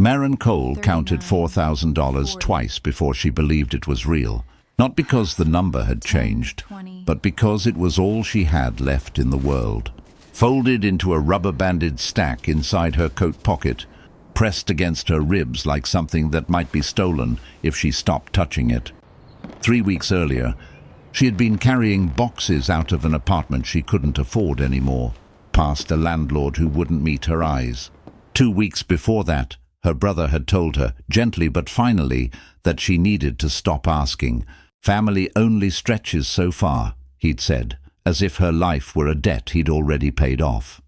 Maren Cole counted $4,000 twice before she believed it was real. Not because the number had changed, but because it was all she had left in the world. Folded into a rubber-banded stack inside her coat pocket, pressed against her ribs like something that might be stolen if she stopped touching it. 3 weeks earlier, she had been carrying boxes out of an apartment she couldn't afford anymore, past a landlord who wouldn't meet her eyes. 2 weeks before that, her brother had told her, gently but finally, that she needed to stop asking. Family only stretches so far, he'd said, as if her life were a debt he'd already paid off.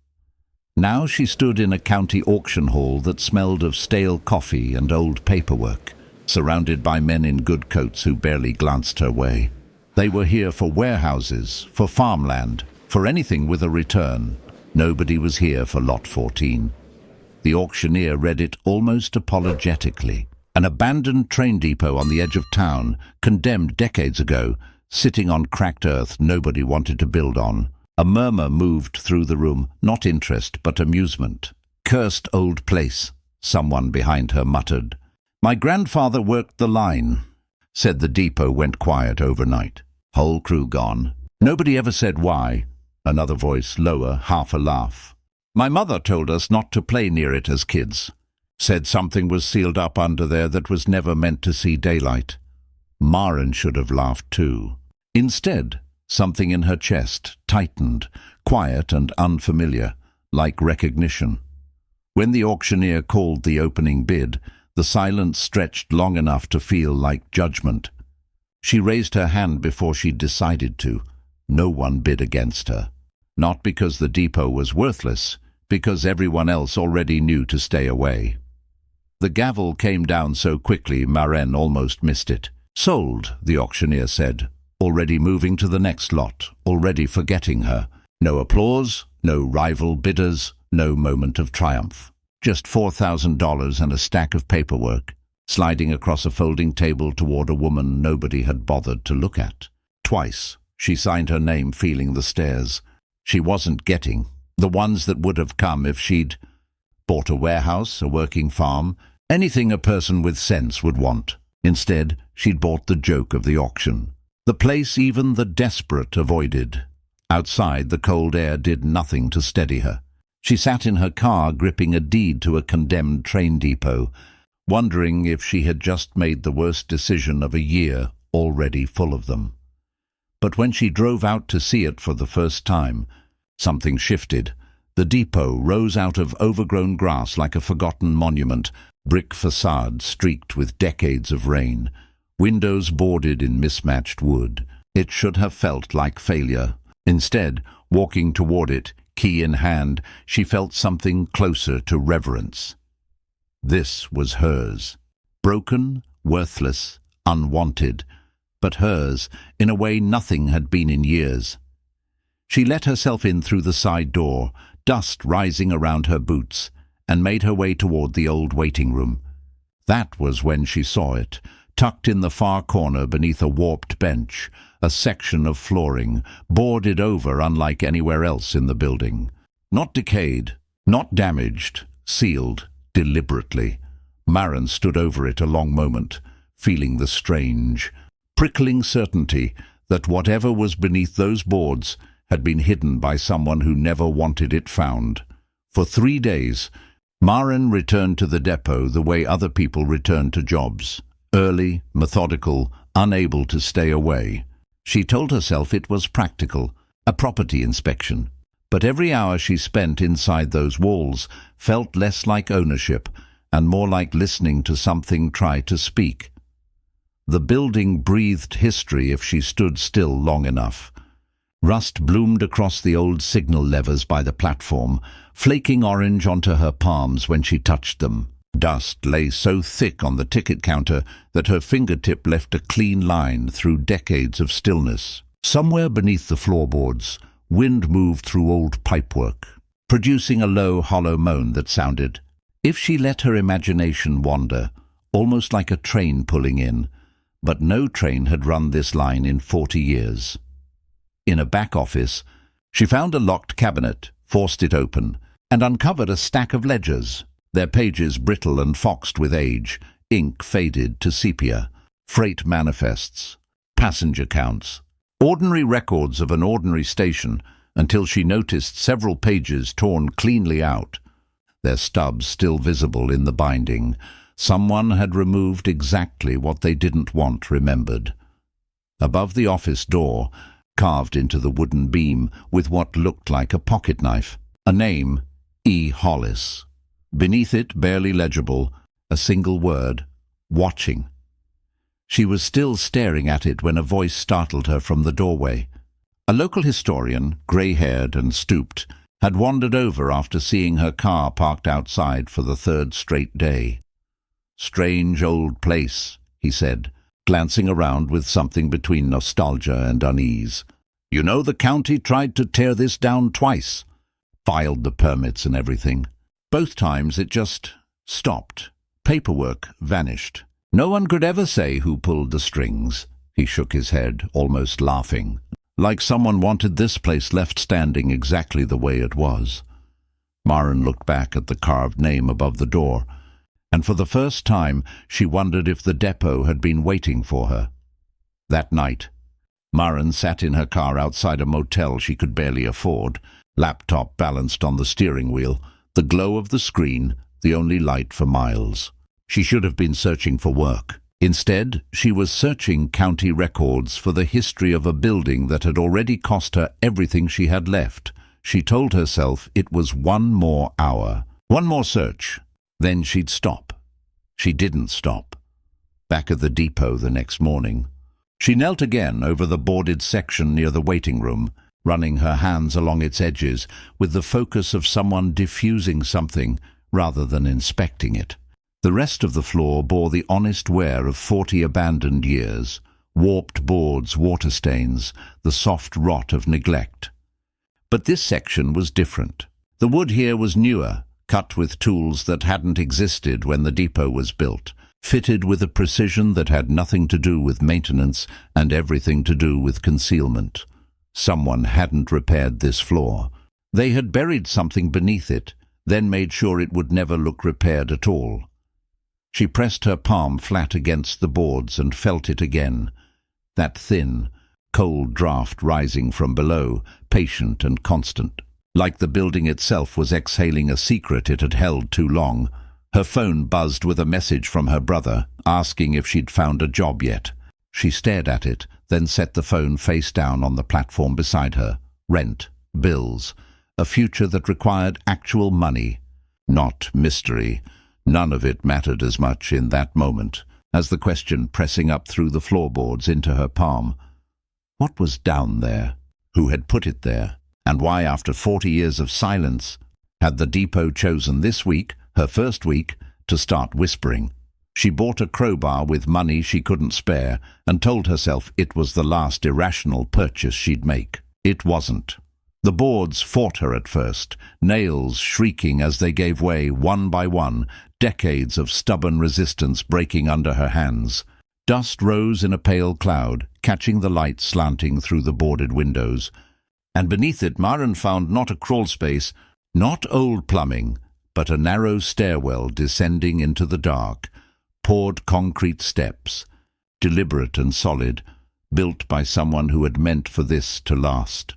Now she stood in a county auction hall that smelled of stale coffee and old paperwork, surrounded by men in good coats who barely glanced her way. They were here for warehouses, for farmland, for anything with a return. Nobody was here for Lot 14. The auctioneer read it almost apologetically. An abandoned train depot on the edge of town, condemned decades ago, sitting on cracked earth nobody wanted to build on. A murmur moved through the room, not interest but amusement. "Cursed old place," someone behind her muttered. "My grandfather worked the line," said the depot went quiet overnight. Whole crew gone. Nobody ever said why. Another voice, lower, half a laugh. "My mother told us not to play near it as kids. Said something was sealed up under there that was never meant to see daylight." Maren should have laughed too. Instead, something in her chest tightened, quiet and unfamiliar, like recognition. When the auctioneer called the opening bid, the silence stretched long enough to feel like judgment. She raised her hand before she decided to. No one bid against her. Not because the depot was worthless, because everyone else already knew to stay away. The gavel came down so quickly Maren almost missed it. "Sold," the auctioneer said, already moving to the next lot, already forgetting her. No applause, no rival bidders, no moment of triumph. Just $4,000 and a stack of paperwork, sliding across a folding table toward a woman nobody had bothered to look at. Twice, she signed her name feeling the stares. She wasn't getting the ones that would have come if she'd bought a warehouse, a working farm, anything a person with sense would want. Instead, she'd bought the joke of the auction. The place even the desperate avoided. Outside, the cold air did nothing to steady her. She sat in her car gripping a deed to a condemned train depot, wondering if she had just made the worst decision of a year already full of them. But when she drove out to see it for the first time, something shifted. The depot rose out of overgrown grass like a forgotten monument, brick facade streaked with decades of rain, windows boarded in mismatched wood. It should have felt like failure. Instead, walking toward it, key in hand, she felt something closer to reverence. This was hers. Broken, worthless, unwanted, but hers in a way nothing had been in years. She let herself in through the side door, dust rising around her boots, and made her way toward the old waiting room. That was when she saw it, tucked in the far corner beneath a warped bench, a section of flooring, boarded over unlike anywhere else in the building. Not decayed, not damaged, sealed deliberately. Maren stood over it a long moment, feeling the strange, prickling certainty that whatever was beneath those boards had been hidden by someone who never wanted it found. For 3 days, Maren returned to the depot the way other people returned to jobs. Early, methodical, unable to stay away. She told herself it was practical, a property inspection. But every hour she spent inside those walls felt less like ownership and more like listening to something try to speak. The building breathed history if she stood still long enough. Rust bloomed across the old signal levers by the platform, flaking orange onto her palms when she touched them. Dust lay so thick on the ticket counter that her fingertip left a clean line through decades of stillness. Somewhere beneath the floorboards, wind moved through old pipework, producing a low, hollow moan that sounded, if she let her imagination wander, almost like a train pulling in. But no train had run this line in 40 years. In a back office, she found a locked cabinet, forced it open, and uncovered a stack of ledgers. their pages brittle and foxed with age, ink faded to sepia, freight manifests, passenger counts, ordinary records of an ordinary station, until she noticed several pages torn cleanly out, their stubs still visible in the binding. Someone had removed exactly what they didn't want remembered. Above the office door, carved into the wooden beam with what looked like a pocket knife, a name, E. Hollis. Beneath it, barely legible, a single word, watching. She was still staring at it when a voice startled her from the doorway. A local historian, grey-haired and stooped, had wandered over after seeing her car parked outside for the third straight day. "Strange old place," he said, glancing around with something between nostalgia and unease. "You know, the county tried to tear this down twice. Filed the permits and everything. Both times it just stopped. Paperwork vanished. No one could ever say who pulled the strings." He shook his head, almost laughing. "Like someone wanted this place left standing exactly the way it was." Maren looked back at the carved name above the door, and for the first time she wondered if the depot had been waiting for her. That night, Maren sat in her car outside a motel she could barely afford, laptop balanced on the steering wheel, the glow of the screen the only light for miles. She should have been searching for work. Instead, she was searching county records for the history of a building that had already cost her everything she had left. She told herself it was one more hour, one more search. Then she'd stop. She didn't stop. Back at the depot the next morning, she knelt again over the boarded section near the waiting room, running her hands along its edges with the focus of someone diffusing something rather than inspecting it. The rest of the floor bore the honest wear of 40 abandoned years, warped boards, water stains, the soft rot of neglect. But this section was different. The wood here was newer, cut with tools that hadn't existed when the depot was built, fitted with a precision that had nothing to do with maintenance and everything to do with concealment. Someone hadn't repaired this floor. They had buried something beneath it, then made sure it would never look repaired at all. She pressed her palm flat against the boards and felt it again. That thin, cold draft rising from below, patient and constant. Like the building itself was exhaling a secret it had held too long. Her phone buzzed with a message from her brother, asking if she'd found a job yet. She stared at it, then set the phone face down on the platform beside her. Rent, bills, a future that required actual money, not mystery. None of it mattered as much in that moment as the question pressing up through the floorboards into her palm. What was down there? Who had put it there? And why, after 40 years of silence, had the depot chosen this week, her first week, to start whispering? She bought a crowbar with money she couldn't spare and told herself it was the last irrational purchase she'd make. It wasn't. The boards fought her at first, nails shrieking as they gave way one by one, decades of stubborn resistance breaking under her hands. Dust rose in a pale cloud, catching the light slanting through the boarded windows. And beneath it Maren found not a crawl space, not old plumbing, but a narrow stairwell descending into the dark, poured concrete steps, deliberate and solid, built by someone who had meant for this to last.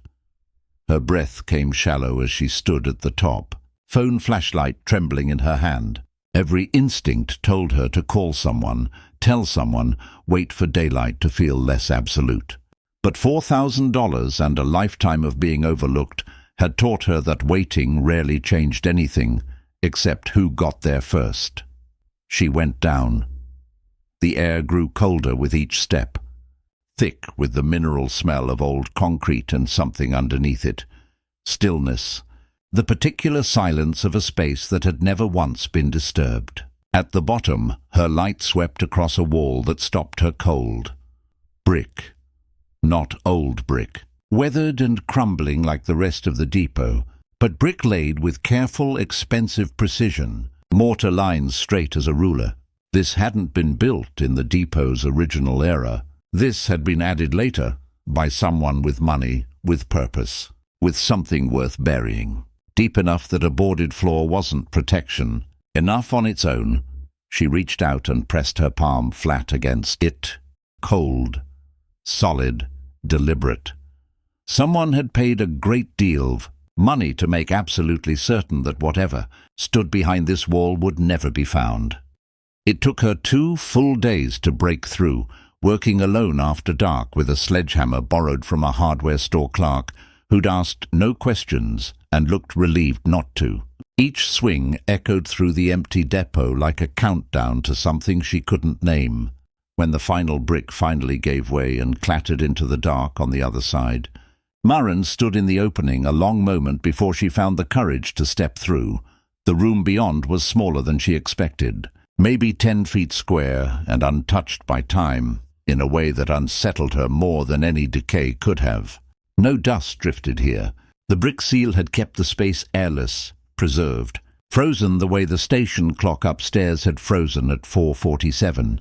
Her breath came shallow as she stood at the top, phone flashlight trembling in her hand. Every instinct told her to call someone, tell someone, wait for daylight to feel less absolute. But $4,000 and a lifetime of being overlooked had taught her that waiting rarely changed anything, except who got there first. She went down. The air grew colder with each step, thick with the mineral smell of old concrete and something underneath it. Stillness, the particular silence of a space that had never once been disturbed. At the bottom, her light swept across a wall that stopped her cold. Brick. Not old brick, weathered and crumbling like the rest of the depot, but brick laid with careful, expensive precision, mortar lines straight as a ruler. This hadn't been built in the depot's original era. This had been added later by someone with money, with purpose, with something worth burying. Deep enough that a boarded floor wasn't protection, Enough on its own. She reached out and pressed her palm flat against it. Cold, solid, deliberate. Someone had paid a great deal of money to make absolutely certain that whatever stood behind this wall would never be found. It took her 2 full days to break through, working alone after dark with a sledgehammer borrowed from a hardware store clerk who'd asked no questions and looked relieved not to. Each swing echoed through the empty depot like a countdown to something she couldn't name. When the final brick finally gave way and clattered into the dark on the other side, Maren stood in the opening a long moment before she found the courage to step through. The room beyond was smaller than she expected, maybe 10 feet square and untouched by time, in a way that unsettled her more than any decay could have. No dust drifted here. The brick seal had kept the space airless, preserved, frozen the way the station clock upstairs had frozen at 4:47.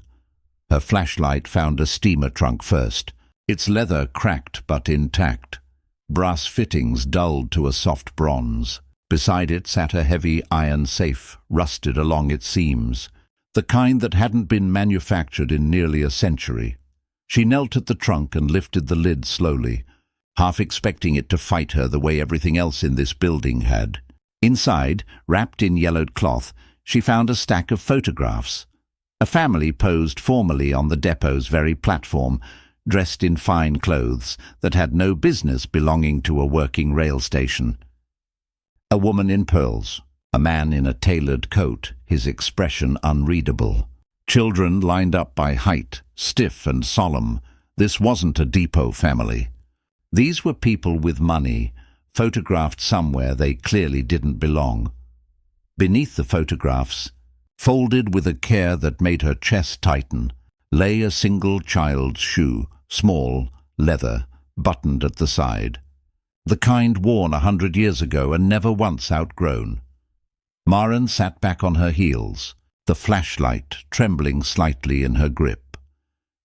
Her flashlight found a steamer trunk first, its leather cracked but intact, brass fittings dulled to a soft bronze. Beside it sat a heavy iron safe, rusted along its seams, the kind that hadn't been manufactured in nearly a century. She knelt at the trunk and lifted the lid slowly, half expecting it to fight her the way everything else in this building had. Inside, wrapped in yellowed cloth, she found a stack of photographs. A family posed formally on the depot's very platform, dressed in fine clothes that had no business belonging to a working rail station. A woman in pearls, a man in a tailored coat, his expression unreadable. Children lined up by height, stiff and solemn. This wasn't a depot family. These were people with money, photographed somewhere they clearly didn't belong. Beneath the photographs, folded with a care that made her chest tighten, lay a single child's shoe, small, leather, buttoned at the side. The kind worn 100 years ago and never once outgrown. Maren sat back on her heels, the flashlight trembling slightly in her grip.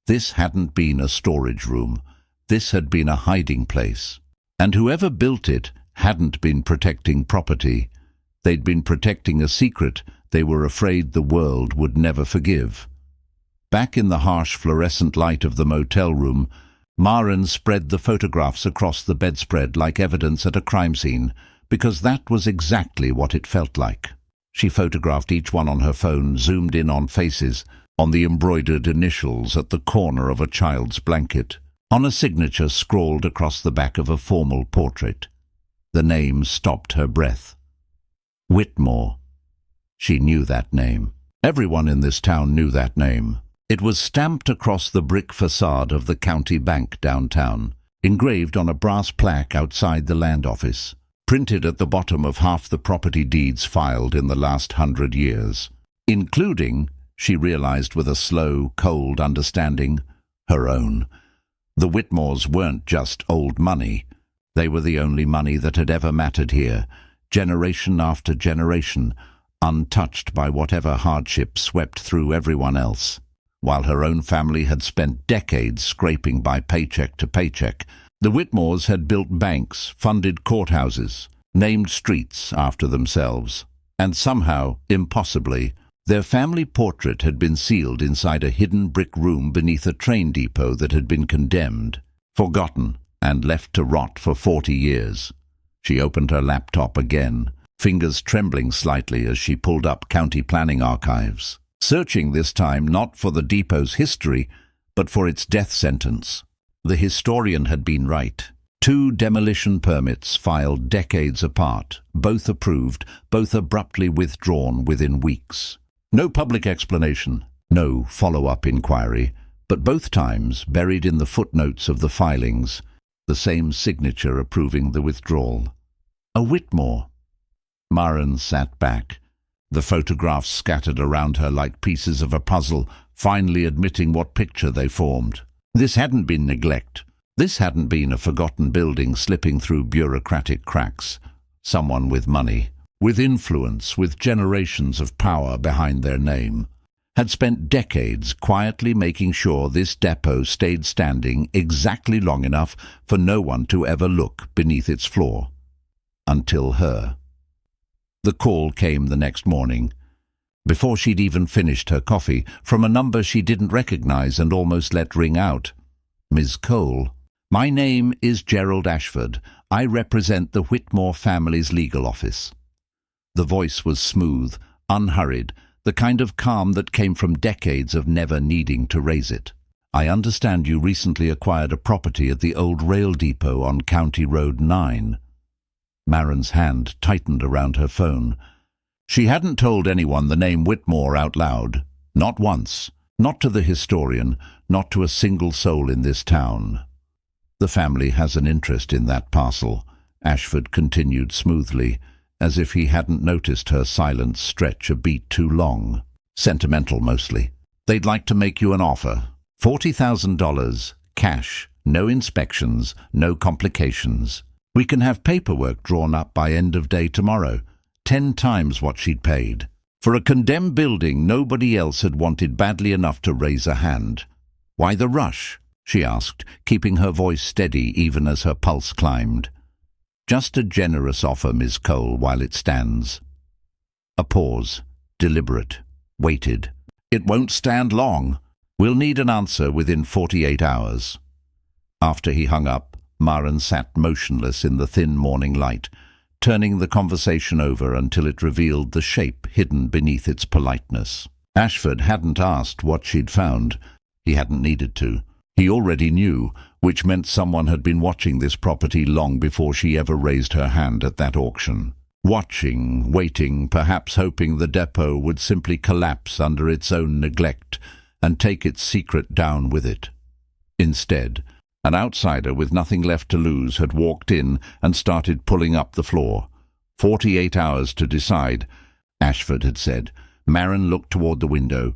This hadn't been a storage room. This had been a hiding place. And whoever built it hadn't been protecting property. They'd been protecting a secret they were afraid the world would never forgive. Back in the harsh fluorescent light of the motel room, Maren spread the photographs across the bedspread like evidence at a crime scene, because that was exactly what it felt like. She photographed each one on her phone, zoomed in on faces, on the embroidered initials at the corner of a child's blanket, on a signature scrawled across the back of a formal portrait. The name stopped her breath. Whitmore. She knew that name. Everyone in this town knew that name. It was stamped across the brick facade of the county bank downtown, engraved on a brass plaque outside the land office, printed at the bottom of half the property deeds filed in the last 100 years, including, she realized with a slow, cold understanding, her own. The Whitmores weren't just old money. They were the only money that had ever mattered here, generation after generation, untouched by whatever hardship swept through everyone else. While her own family had spent decades scraping by paycheck to paycheck, the Whitmores had built banks, funded courthouses, named streets after themselves, and somehow, impossibly, their family portrait had been sealed inside a hidden brick room beneath a train depot that had been condemned, forgotten, and left to rot for 40 years. She opened her laptop again, fingers trembling slightly as she pulled up county planning archives, searching this time not for the depot's history, but for its death sentence. The historian had been right. 2 demolition permits filed decades apart, both approved, both abruptly withdrawn within weeks. No public explanation, no follow-up inquiry, but both times, buried in the footnotes of the filings, the same signature approving the withdrawal. A Whitmore. Maren sat back, the photographs scattered around her like pieces of a puzzle, finally admitting what picture they formed. This hadn't been neglect. This hadn't been a forgotten building slipping through bureaucratic cracks. Someone with money, with influence, with generations of power behind their name, had spent decades quietly making sure this depot stayed standing exactly long enough for no one to ever look beneath its floor. Until her. The call came the next morning. before she'd even finished her coffee, from a number she didn't recognize and almost let ring out. "Ms. Cole, my name is Gerald Ashford. I represent the Whitmore family's legal office." The voice was smooth, unhurried, the kind of calm that came from decades of never needing to raise it. "I understand you recently acquired a property at the old rail depot on County Road 9. Maren's hand tightened around her phone. She hadn't told anyone the name Whitmore out loud. Not once. Not to the historian. Not to a single soul in this town. "The family has an interest in that parcel," Ashford continued smoothly, as if he hadn't noticed her silence stretch a beat too long. "Sentimental, mostly. They'd like to make you an offer. $40,000, cash, no inspections, no complications. We can have paperwork drawn up by end of day tomorrow, 10 times what she'd paid. For a condemned building nobody else had wanted badly enough to raise a hand." "Why the rush?" she asked, keeping her voice steady even as her pulse climbed. "Just a generous offer, Ms. Cole, while it stands." A pause, deliberate, waited. "It won't stand long. We'll need an answer within 48 hours. After he hung up, Maren sat motionless in the thin morning light, turning the conversation over until it revealed the shape hidden beneath its politeness. Ashford hadn't asked what she'd found. He hadn't needed to. He already knew, which meant someone had been watching this property long before she ever raised her hand at that auction. Watching, waiting, perhaps hoping the depot would simply collapse under its own neglect and take its secret down with it. Instead, an outsider with nothing left to lose had walked in and started pulling up the floor. 48 hours to decide, Ashford had said. Maren looked toward the window,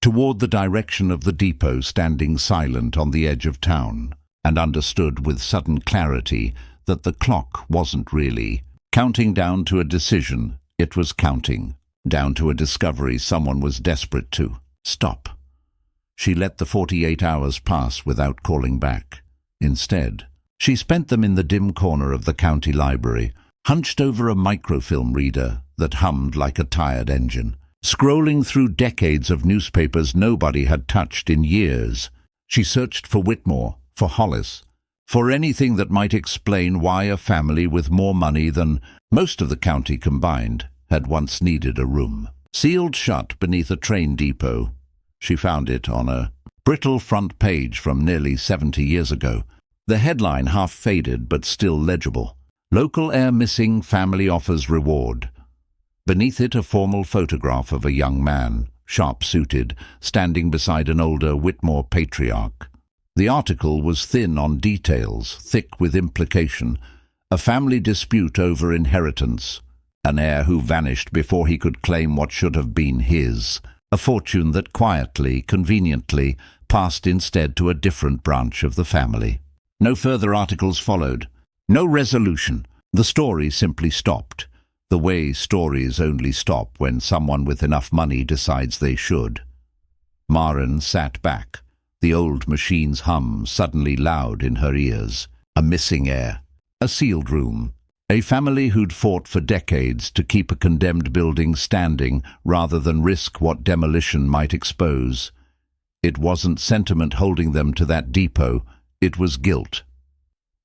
toward the direction of the depot standing silent on the edge of town, and understood with sudden clarity that the clock wasn't really counting down to a decision. It was counting down to a discovery someone was desperate to stop. She let the 48 hours pass without calling back. Instead, she spent them in the dim corner of the county library, hunched over a microfilm reader that hummed like a tired engine, scrolling through decades of newspapers nobody had touched in years. She searched for Whitmore, for Hollis, for anything that might explain why a family with more money than most of the county combined had once needed a room. Sealed shut beneath a train depot, she found it on a brittle front page from nearly 70 years ago. The headline half faded but still legible. "Local heir missing, family offers reward." Beneath it a formal photograph of a young man, sharp-suited, standing beside an older Whitmore patriarch. The article was thin on details, thick with implication. A family dispute over inheritance. An heir who vanished before he could claim what should have been his. A fortune that quietly, conveniently, passed instead to a different branch of the family. No further articles followed. No resolution. The story simply stopped. The way stories only stop when someone with enough money decides they should. Maren sat back, the old machine's hum suddenly loud in her ears. A missing heir. A sealed room. A family who'd fought for decades to keep a condemned building standing rather than risk what demolition might expose. It wasn't sentiment holding them to that depot, it was guilt.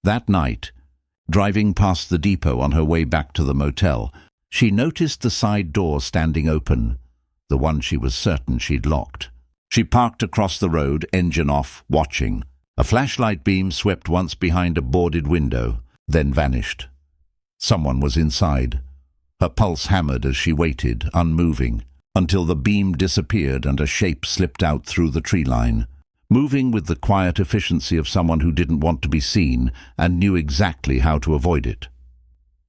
That night, driving past the depot on her way back to the motel, she noticed the side door standing open, the one she was certain she'd locked. She parked across the road, engine off, watching. A flashlight beam swept once behind a boarded window, then vanished. Someone was inside. Her pulse hammered as she waited, unmoving, until the beam disappeared and a shape slipped out through the tree line, moving with the quiet efficiency of someone who didn't want to be seen and knew exactly how to avoid it.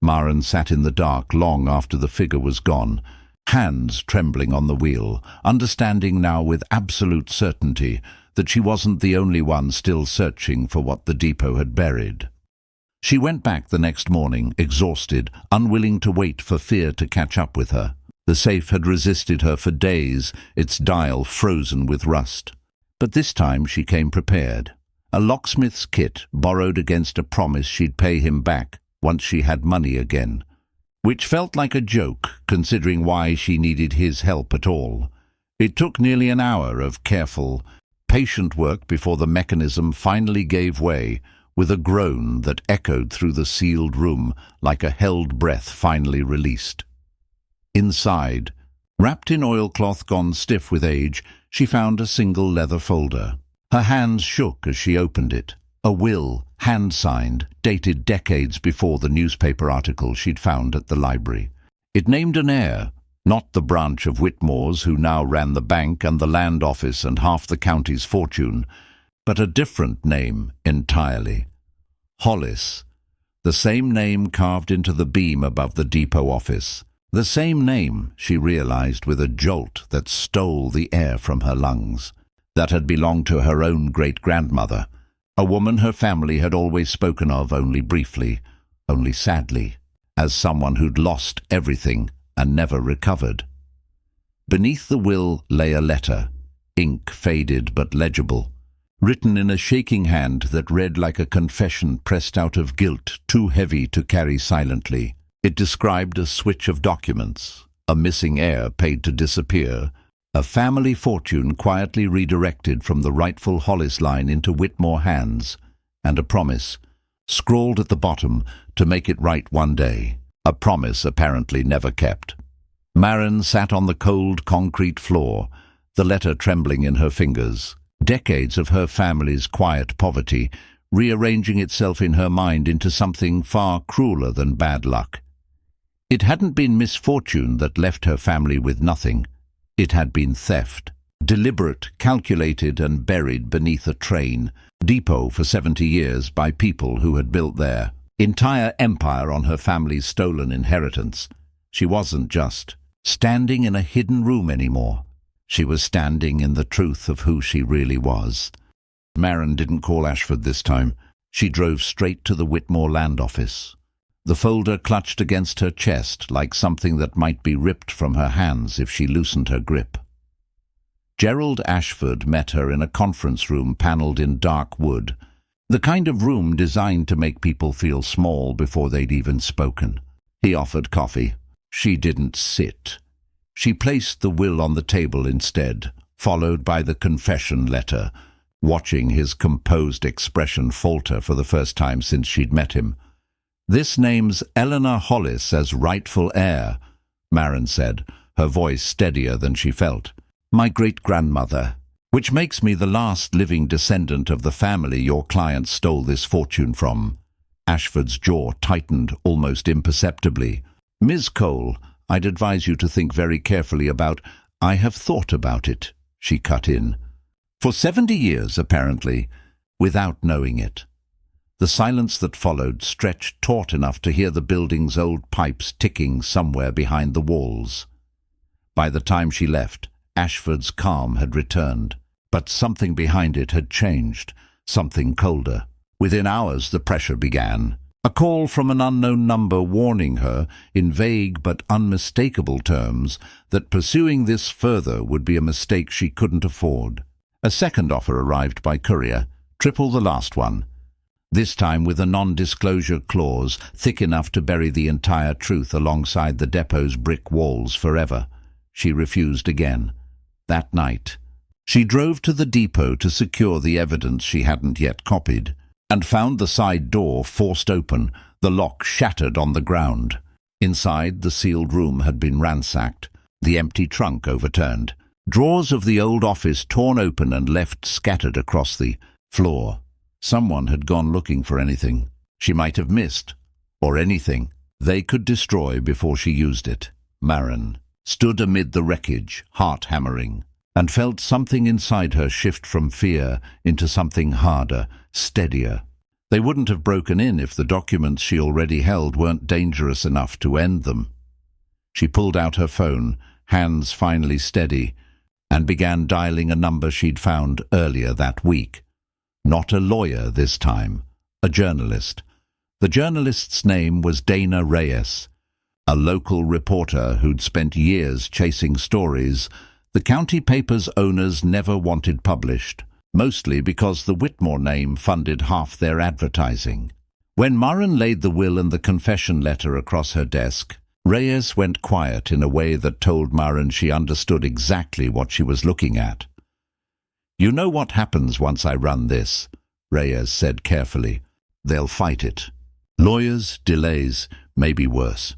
Maren sat in the dark long after the figure was gone, hands trembling on the wheel, understanding now with absolute certainty that she wasn't the only one still searching for what the depot had buried. She went back the next morning, exhausted, unwilling to wait for fear to catch up with her. The safe had resisted her for days, its dial frozen with rust. But this time she came prepared. A locksmith's kit borrowed against a promise she'd pay him back once she had money again. which felt like a joke considering why she needed his help at all. It took nearly an hour of careful, patient work before the mechanism finally gave way, with a groan that echoed through the sealed room like a held breath finally released. Inside, wrapped in oilcloth gone stiff with age, she found a single leather folder. Her hands shook as she opened it. A will, hand-signed, dated decades before the newspaper article she'd found at the library. It named an heir, not the branch of Whitmore's who now ran the bank and the land office and half the county's fortune, but a different name entirely. Hollis, the same name carved into the beam above the depot office. The same name, she realized with a jolt that stole the air from her lungs, that had belonged to her own great-grandmother, a woman her family had always spoken of only briefly, only sadly, as someone who'd lost everything and never recovered. Beneath the will lay a letter, ink faded but legible, written in a shaking hand that read like a confession pressed out of guilt too heavy to carry silently. It described a switch of documents, a missing heir paid to disappear, a family fortune quietly redirected from the rightful Hollis line into Whitmore hands, and a promise, scrawled at the bottom, to make it right one day. A promise apparently never kept. Maren sat on the cold concrete floor, the letter trembling in her fingers. Decades of her family's quiet poverty, rearranging itself in her mind into something far crueler than bad luck. It hadn't been misfortune that left her family with nothing. It had been theft, deliberate, calculated and buried beneath a train, depot for 70 years by people who had built their entire empire on her family's stolen inheritance. She wasn't just standing in a hidden room anymore. She was standing in the truth of who she really was. Maren didn't call Ashford this time. She drove straight to the Whitmore land office. The folder clutched against her chest like something that might be ripped from her hands if she loosened her grip. Gerald Ashford met her in a conference room panelled in dark wood, the kind of room designed to make people feel small before they'd even spoken. He offered coffee. She didn't sit. She placed the will on the table instead, followed by the confession letter, watching his composed expression falter for the first time since she'd met him. "This names Eleanor Hollis as rightful heir," Maren said, her voice steadier than she felt. "My great-grandmother, which makes me the last living descendant of the family your client stole this fortune from." Ashford's jaw tightened almost imperceptibly. "Ms. Cole, I'd advise you to think very carefully about—" "I have thought about it," she cut in. "For 70 years, apparently, without knowing it." The silence that followed stretched taut enough to hear the building's old pipes ticking somewhere behind the walls. By the time she left, Ashford's calm had returned, but something behind it had changed, something colder. Within hours the pressure began. A call from an unknown number warning her, in vague but unmistakable terms, that pursuing this further would be a mistake she couldn't afford. A second offer arrived by courier, triple the last one. This time with a non-disclosure clause thick enough to bury the entire truth alongside the depot's brick walls forever. She refused again. That night, she drove to the depot to secure the evidence she hadn't yet copied, and found the side door forced open, the lock shattered on the ground. Inside, the sealed room had been ransacked, the empty trunk overturned, drawers of the old office torn open and left scattered across the floor. Someone had gone looking for anything she might have missed, or anything they could destroy before she used it. Maren stood amid the wreckage, heart hammering, and felt something inside her shift from fear into something harder, steadier. They wouldn't have broken in if the documents she already held weren't dangerous enough to end them. She pulled out her phone, hands finally steady, and began dialing a number she'd found earlier that week. Not a lawyer this time, a journalist. The journalist's name was Dana Reyes, a local reporter who'd spent years chasing stories the county paper's owners never wanted published, mostly because the Whitmore name funded half their advertising. When Maren laid the will and the confession letter across her desk, Reyes went quiet in a way that told Maren she understood exactly what she was looking at. "You know what happens once I run this," Reyes said carefully. "They'll fight it. Lawyers, delays, maybe worse."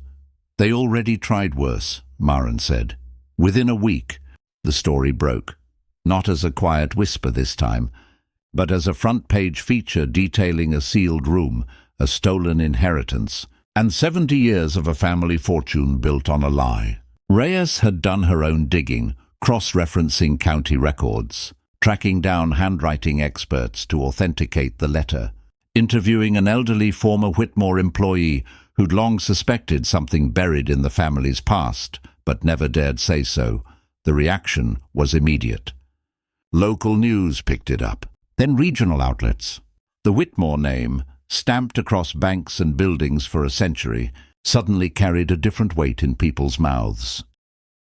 "They already tried worse," Maren said. Within a week, the story broke. Not as a quiet whisper this time, but as a front-page feature detailing a sealed room, a stolen inheritance, and 70 years of a family fortune built on a lie. Reyes had done her own digging, cross-referencing county records, tracking down handwriting experts to authenticate the letter, interviewing an elderly former Whitmore employee who'd long suspected something buried in the family's past, but never dared say so. The reaction was immediate. Local news picked it up, then regional outlets. The Whitmore name, stamped across banks and buildings for a century, suddenly carried a different weight in people's mouths.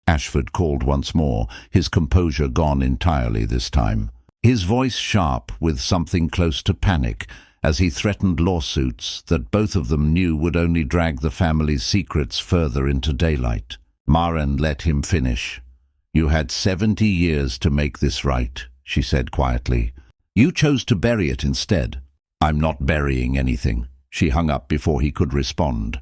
Ashford called once more, his composure gone entirely this time. His voice sharp with something close to panic, as he threatened lawsuits that both of them knew would only drag the family's secrets further into daylight. Maren let him finish. "You had 70 years to make this right," she said quietly. "You chose to bury it instead." "I'm not burying anything," she hung up before he could respond.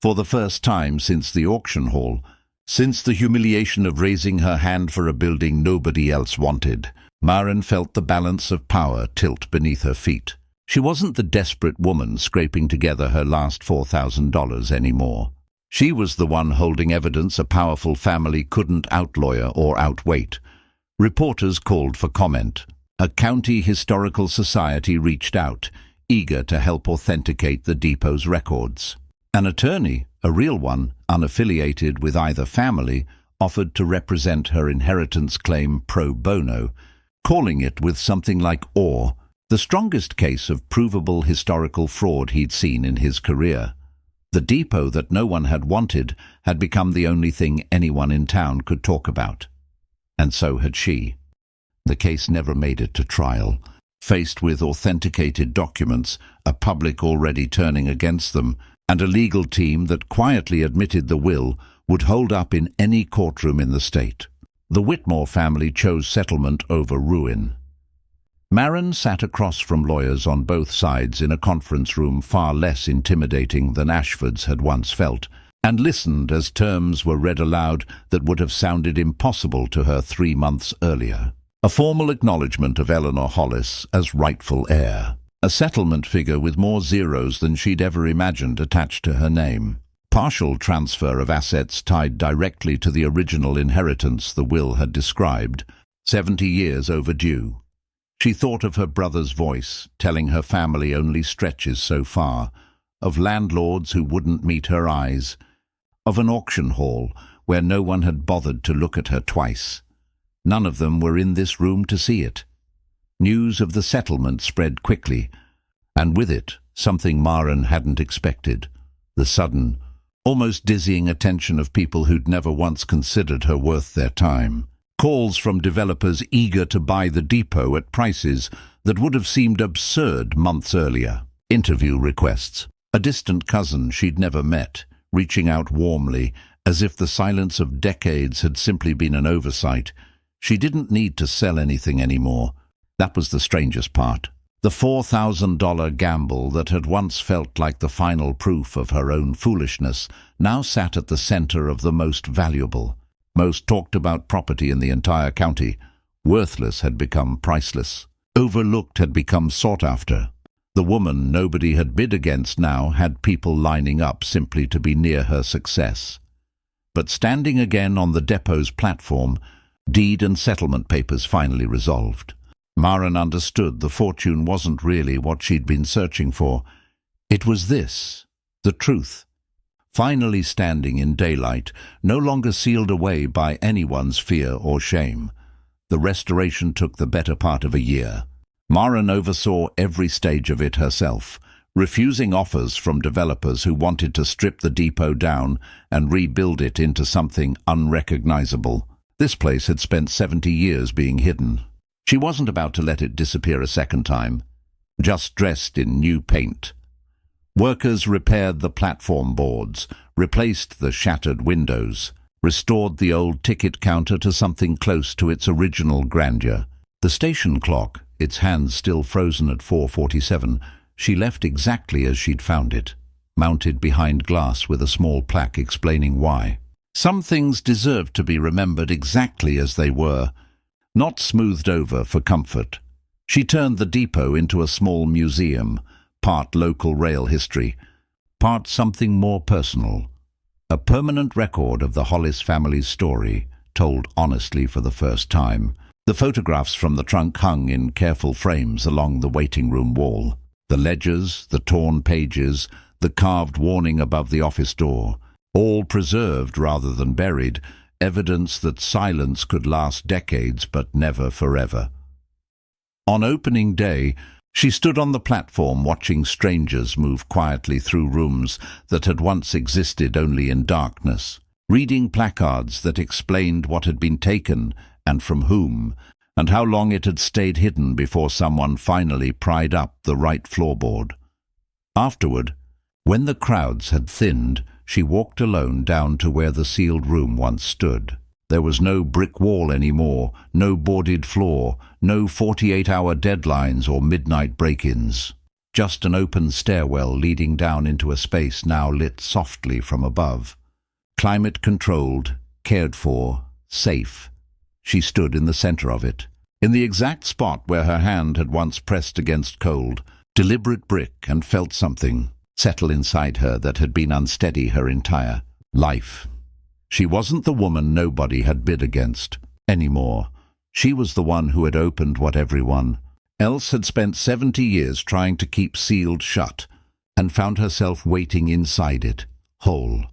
For the first time since the auction hall, since the humiliation of raising her hand for a building nobody else wanted, Maren felt the balance of power tilt beneath her feet. She wasn't the desperate woman scraping together her last $4,000 anymore. She was the one holding evidence a powerful family couldn't outlawyer or outweight. Reporters called for comment. A county historical society reached out, eager to help authenticate the depot's records. An attorney, a real one, unaffiliated with either family, offered to represent her inheritance claim pro bono, calling it with something like awe the strongest case of provable historical fraud he'd seen in his career. The depot that no one had wanted had become the only thing anyone in town could talk about. And so had she. The case never made it to trial. Faced with authenticated documents, a public already turning against them, and a legal team that quietly admitted the will would hold up in any courtroom in the state, the Whitmore family chose settlement over ruin. Maren sat across from lawyers on both sides in a conference room far less intimidating than Ashford's had once felt, and listened as terms were read aloud that would have sounded impossible to her 3 months earlier. A formal acknowledgement of Eleanor Hollis as rightful heir. A settlement figure with more zeros than she'd ever imagined attached to her name. Partial transfer of assets tied directly to the original inheritance the will had described, 70 years overdue. She thought of her brother's voice, telling her family only stretches so far, of landlords who wouldn't meet her eyes, of an auction hall where no one had bothered to look at her twice. None of them were in this room to see it. News of the settlement spread quickly, and with it something Maren hadn't expected, the sudden, almost dizzying attention of people who'd never once considered her worth their time. Calls from developers eager to buy the depot at prices that would have seemed absurd months earlier. Interview requests. A distant cousin she'd never met, reaching out warmly, as if the silence of decades had simply been an oversight. She didn't need to sell anything anymore. That was the strangest part. The $4,000 gamble that had once felt like the final proof of her own foolishness now sat at the center of the most valuable, most talked about property in the entire county. Worthless had become priceless. Overlooked had become sought after. The woman nobody had bid against now had people lining up simply to be near her success. But standing again on the depot's platform, deed and settlement papers finally resolved. Maren understood the fortune wasn't really what she'd been searching for. It was this, the truth. Finally standing in daylight, no longer sealed away by anyone's fear or shame. The restoration took the better part of a year. Maren oversaw every stage of it herself, refusing offers from developers who wanted to strip the depot down and rebuild it into something unrecognizable. This place had spent 70 years being hidden. She wasn't about to let it disappear a second time, just dressed in new paint. Workers repaired the platform boards, replaced the shattered windows, restored the old ticket counter to something close to its original grandeur. The station clock, its hands still frozen at 4:47, she left exactly as she'd found it, mounted behind glass with a small plaque explaining why. Some things deserved to be remembered exactly as they were, not smoothed over for comfort. She turned the depot into a small museum, part local rail history, part something more personal. A permanent record of the Hollis family's story, told honestly for the first time. The photographs from the trunk hung in careful frames along the waiting room wall. The ledgers, the torn pages, the carved warning above the office door, all preserved rather than buried, evidence that silence could last decades but never forever. On opening day, she stood on the platform watching strangers move quietly through rooms that had once existed only in darkness, reading placards that explained what had been taken and from whom, and how long it had stayed hidden before someone finally pried up the right floorboard. Afterward, when the crowds had thinned, she walked alone down to where the sealed room once stood. There was no brick wall anymore, no boarded floor, no 48-hour deadlines or midnight break-ins. Just an open stairwell leading down into a space now lit softly from above. Climate-controlled, cared for, safe. She stood in the center of it, in the exact spot where her hand had once pressed against cold, deliberate brick, and felt something settle inside her that had been unsteady her entire life. She wasn't the woman nobody had bid against anymore. She was the one who had opened what everyone else had spent 70 years trying to keep sealed shut, and found herself waiting inside it, whole.